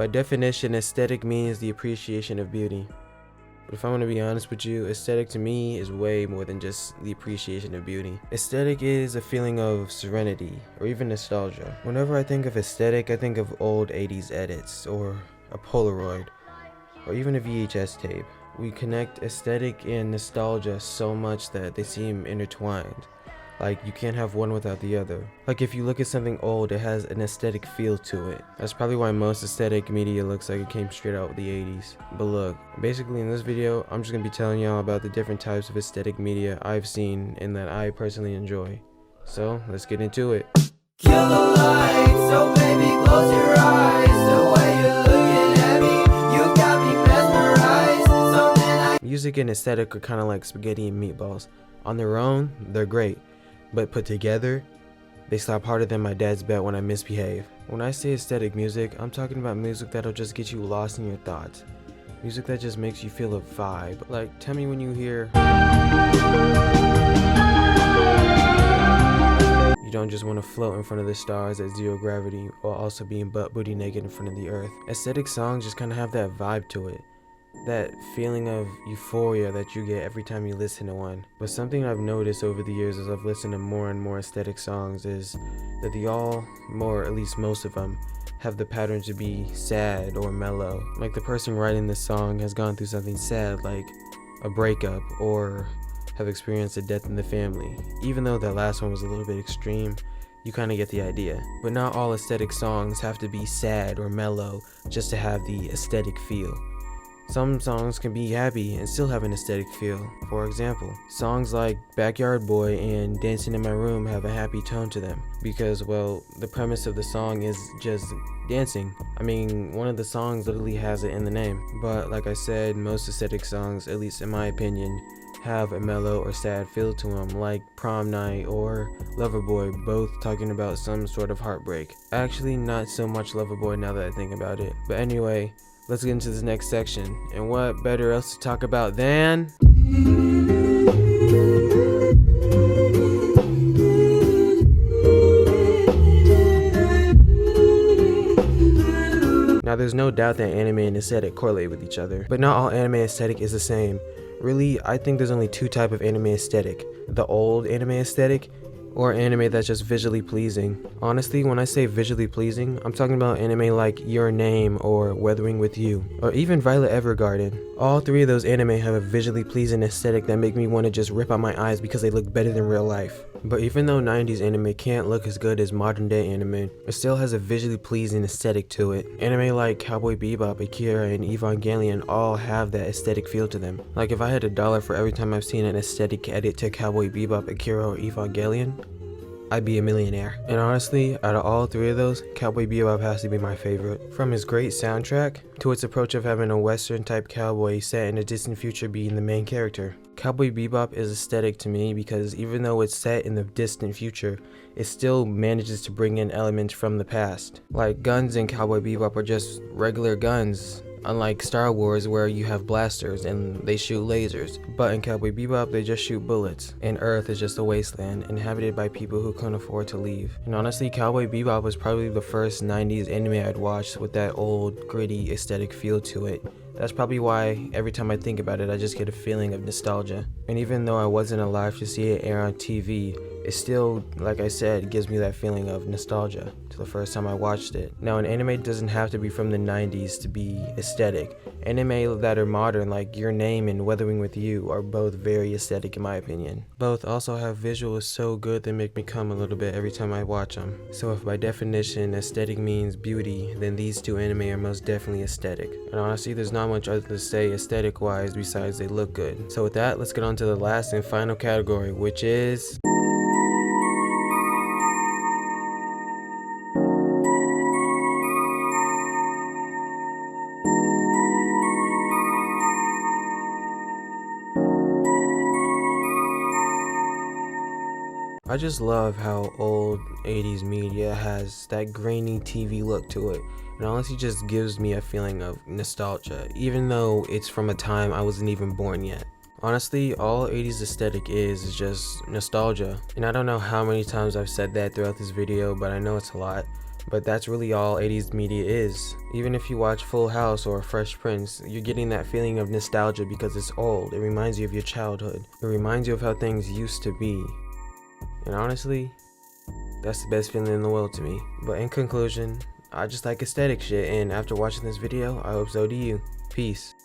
By definition, aesthetic means the appreciation of beauty. But if I'm going to be honest with you, aesthetic to me is way more than just the appreciation of beauty. Aesthetic is a feeling of serenity or even nostalgia. Whenever I think of aesthetic, I think of old 80s edits or a Polaroid or even a VHS tape. We connect aesthetic and nostalgia so much that they seem intertwined. Like, you can't have one without the other. Like, if you look at something old, it has an aesthetic feel to it. That's probably why most aesthetic media looks like it came straight out of the 80s. But look, basically in this video, I'm just gonna be telling y'all about the different types of aesthetic media I've seen and that I personally enjoy. So, let's get into it. Kill the lights, so baby close your eyes. The way you're looking at me, you got me mesmerized. Music and aesthetic are kind of like spaghetti and meatballs. On their own, they're great. But put together, they slap harder than my dad's bet when I misbehave. When I say aesthetic music, I'm talking about music that'll just get you lost in your thoughts. Music that just makes you feel a vibe. Like, tell me when you hear... You don't just want to float in front of the stars at zero gravity while also being butt booty naked in front of the earth. Aesthetic songs just kind of have that vibe to it. That feeling of euphoria that you get every time you listen to one. But something I've noticed over the years as I've listened to more and more aesthetic songs is that they all, or at least most of them, have the pattern to be sad or mellow. Like the person writing this song has gone through something sad like a breakup or have experienced a death in the family. Even though that last one was a little bit extreme, you kind of get the idea. But not all aesthetic songs have to be sad or mellow just to have the aesthetic feel. Some songs can be happy and still have an aesthetic feel. For example, songs like Backyard Boy and Dancing in My Room have a happy tone to them because, well, the premise of the song is just dancing. I mean, one of the songs literally has it in the name. But like I said, most aesthetic songs, at least in my opinion, have a mellow or sad feel to them, like Prom Night or Loverboy, both talking about some sort of heartbreak. Actually, not so much Loverboy now that I think about it. But anyway, let's get into this next section. And what better else to talk about than... Now, there's no doubt that anime and aesthetic correlate with each other, but not all anime aesthetic is the same. Really, I think there's only two types of anime aesthetic. The old anime aesthetic, or anime that's just visually pleasing. Honestly, when I say visually pleasing, I'm talking about anime like Your Name or Weathering with You, or even Violet Evergarden. All three of those anime have a visually pleasing aesthetic that make me want to just rip out my eyes because they look better than real life. But even though 90s anime can't look as good as modern day anime, it still has a visually pleasing aesthetic to it. Anime like Cowboy Bebop, Akira, and Evangelion all have that aesthetic feel to them. Like if I had $1 for every time I've seen an aesthetic edit to Cowboy Bebop, Akira, or Evangelion, I'd be a millionaire. And honestly, out of all three of those, Cowboy Bebop has to be my favorite. From his great soundtrack, to its approach of having a western type cowboy set in a distant future being the main character. Cowboy Bebop is aesthetic to me because even though it's set in the distant future, it still manages to bring in elements from the past. Like guns in Cowboy Bebop are just regular guns. Unlike Star Wars where you have blasters and they shoot lasers, but in Cowboy Bebop they just shoot bullets, and Earth is just a wasteland inhabited by people who couldn't afford to leave. And honestly, Cowboy Bebop was probably the first 90s anime I'd watched with that old gritty aesthetic feel to it. That's probably why every time I think about it, I just get a feeling of nostalgia. And even though I wasn't alive to see it air on TV, it still, like I said, gives me that feeling of nostalgia to the first time I watched it. Now, an anime doesn't have to be from the 90s to be aesthetic. Anime that are modern, like Your Name and Weathering with You, are both very aesthetic in my opinion. Both also have visuals so good they make me come a little bit every time I watch them. So if by definition aesthetic means beauty, then these two anime are most definitely aesthetic. And honestly, there's not much other to say aesthetic wise besides they look good. So with that, let's get on to the last and final category, which is... I just love how old 80s media has that grainy TV look to it. It honestly just gives me a feeling of nostalgia, even though it's from a time I wasn't even born yet. Honestly, all 80s aesthetic is just nostalgia. And I don't know how many times I've said that throughout this video, but I know it's a lot. But that's really all 80s media is. Even if you watch Full House or Fresh Prince, you're getting that feeling of nostalgia because it's old. It reminds you of your childhood. It reminds you of how things used to be. And honestly, that's the best feeling in the world to me. But in conclusion, I just like aesthetic shit, and after watching this video, I hope so do you. Peace.